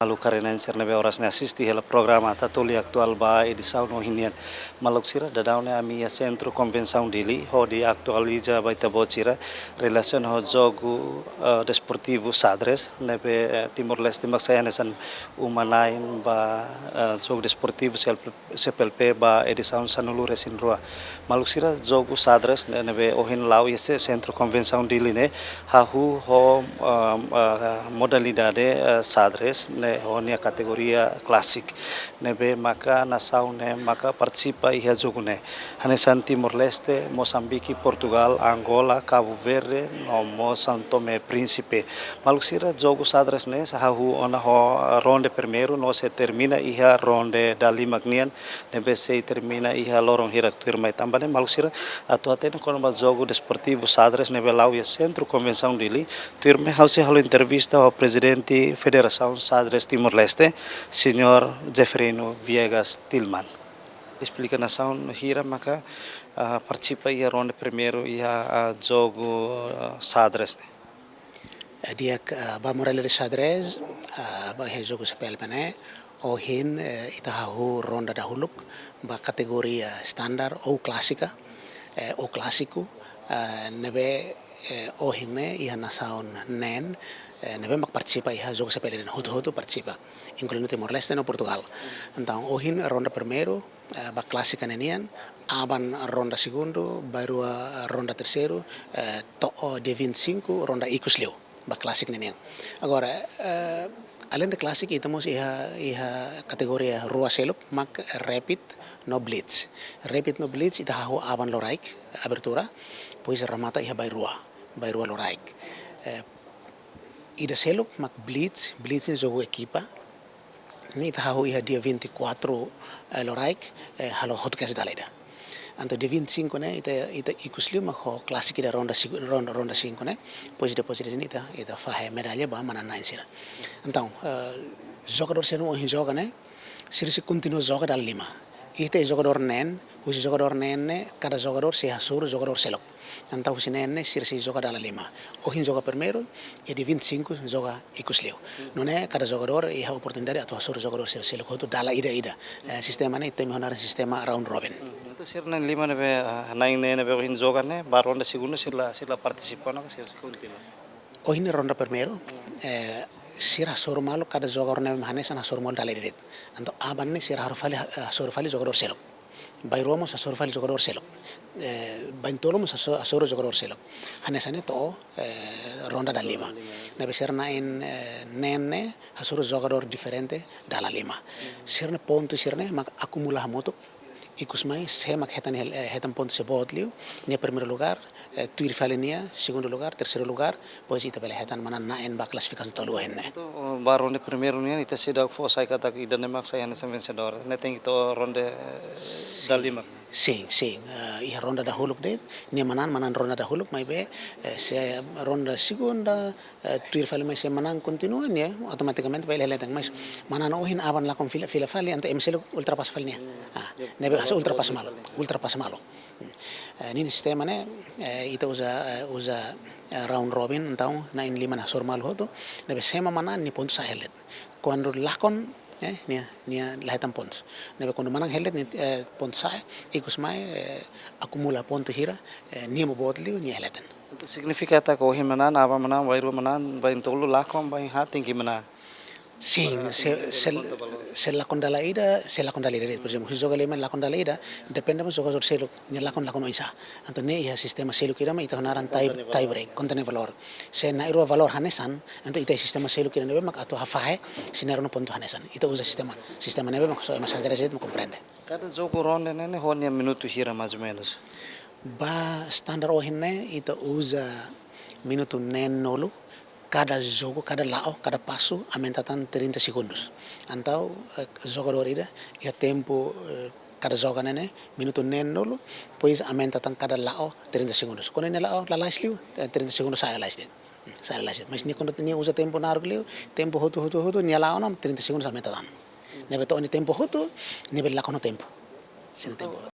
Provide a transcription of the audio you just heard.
Lucarenense nebe horas ne assisti hela programa tatuli aktual ba edição no hinian maluksira dadau ne amia centro convenção dili ho di aktualiza ba itabocira relação ho jogo desportivo sadres nebe Timor Leste maksayanesan umanain ba jogo desportivo CPLP ba edição sanulu resin rua maluksira jogo sadres nebe ohin lau esse centro convenção dili ne hahu ho modalidade sadres ne honia categoria classic nebe maka nação ne maka participa ia jogo ne hanesan Timor Leste Moçambique Portugal Angola Cabo Verde no São Tomé Príncipe maluksira jogo sadres ne sahu ona ho ronde primeiro no se termina ia ronde da limagnian nebe se termina ia lorong hirak turmai tambane maluksira atu atene kono jogo desportivo sadres nebe lau ia centro convenção dili turme hausi halu entrevista ao presidente Federação Sadres Timor-Leste, Senhor Jefferino Viegas Tillman. Explica nação hira maka participa ia ronde primeiro ia jogo sadres. Dia ba morale de xadrez ba he jogo CPLP ne o hin itahu ronda dahuluk ba kategoria standar ou clássica ou clássico nebe o hin ne ia nação nen nebe mak participa ia jogo CPLP hoto participa incluindo Timor Leste no Portugal. Então o hin ronda primeiro ba clássica nenian aban ronda segundo baru ronda terceiro to de 25 ronda ikusleu ba clássico nenhum. Agora, além da clássica, estamos a categoria rua seluk, mak rapid no blitz. Rapid no blitz ita hahu aban loraik abertura, pois ramata ia by rua loraik. Ida seluk mak blitz ni jogo equipa. Ni ita hahu ia dia 24 loraik halo hotkas daleda. Anto de 25 né ita ikusliu mak ho clássico da ronda 5 né pois depois ini ita fahe medalha ba mana nain sira. Então jogador sendo um joga né se continua joga da lima. Ite jogador nen o jogador nen cada jogador se hasur jogador selok. Então se nen se joga da lima. O joga primeiro e de 25 joga ikusliu. Não é cada jogador e a oportunidade atau hasur jogador selok itu dala ida. Sistema né tem honar sistema round robin. Sirna lima nebe naing nebe ohin joga ne ba ronda segundo sila participa na sila continua. Ohin ronda primeiro sira sormalo cada jogador nebe hanesan sormal dala ida. Então aban ne sira sorfali jogador selok. Bairomos sorfali jogador selok. Baintolomos jogador selok. Hanesan to ronda da lima. Nebe sirna in nenne jogador diferente dala lima. Sirna ponto sirne mak acumula moto Ikusmai semak hetan ponto se botliu ni primeiro lugar tuir falenia segundo lugar terceiro lugar pois ita bele hetan mana naen ba classificação tolu henne to baronde primeiro ni ita sida fo sai kata ida nemak sai hana vencedor ne tem to ronde dalima sim i ronda da huluk det ni manan ronda da huluk mai be se ronda segunda tuir fale mai se manan continua ni automaticamente bele hetan mas manan ohin aban la con fila fale ante emselo ultrapas falnia nebe ultrapas malo. Nini sistema ne ita usa round robin então na in lima na sormal hoto nebe sema mana ni ponto sa helet. Quando lakon nia lahetan pontos. Nebe quando manang helet ni ponto sa ikus mai acumula ponto hira ni mo botli ni heletan. Itu significa ta ko himana aba mana wairu mana bain tolu lakon bain hating gimana. Sim, se la condalaida, por exemplo, se joga lema la condalaida, depende do jogador se la con isa. Então ne ia sistema selo kira mai tahonaran tie break, contene valor. Se na iro valor hanesan, então ite sistema selo kira nebe mak atu hafahe, sinero no ponto hanesan. Ito usa sistema nebe mak so mas hajareset mo comprende. Cada jogo ronde ne honia minuto hira mais ou menos. Ba standard o hinne ito usa minuto nen nolo. Cada jogo, cada lao, cada passo aumenta 30 segundos. Então, jogador ida, e tempo cada joga nene, minuto nenolo, pois aumenta cada lao 30 segundos. Quando ele lao la laisliu, 30 segundos sai laisliu. Mas ni quando tinha usa tempo na argliu, tempo hoto ni lao não 30 segundos aumenta dan. Nebe to ni tempo hoto, nebe la kono tempo. Sino tempo.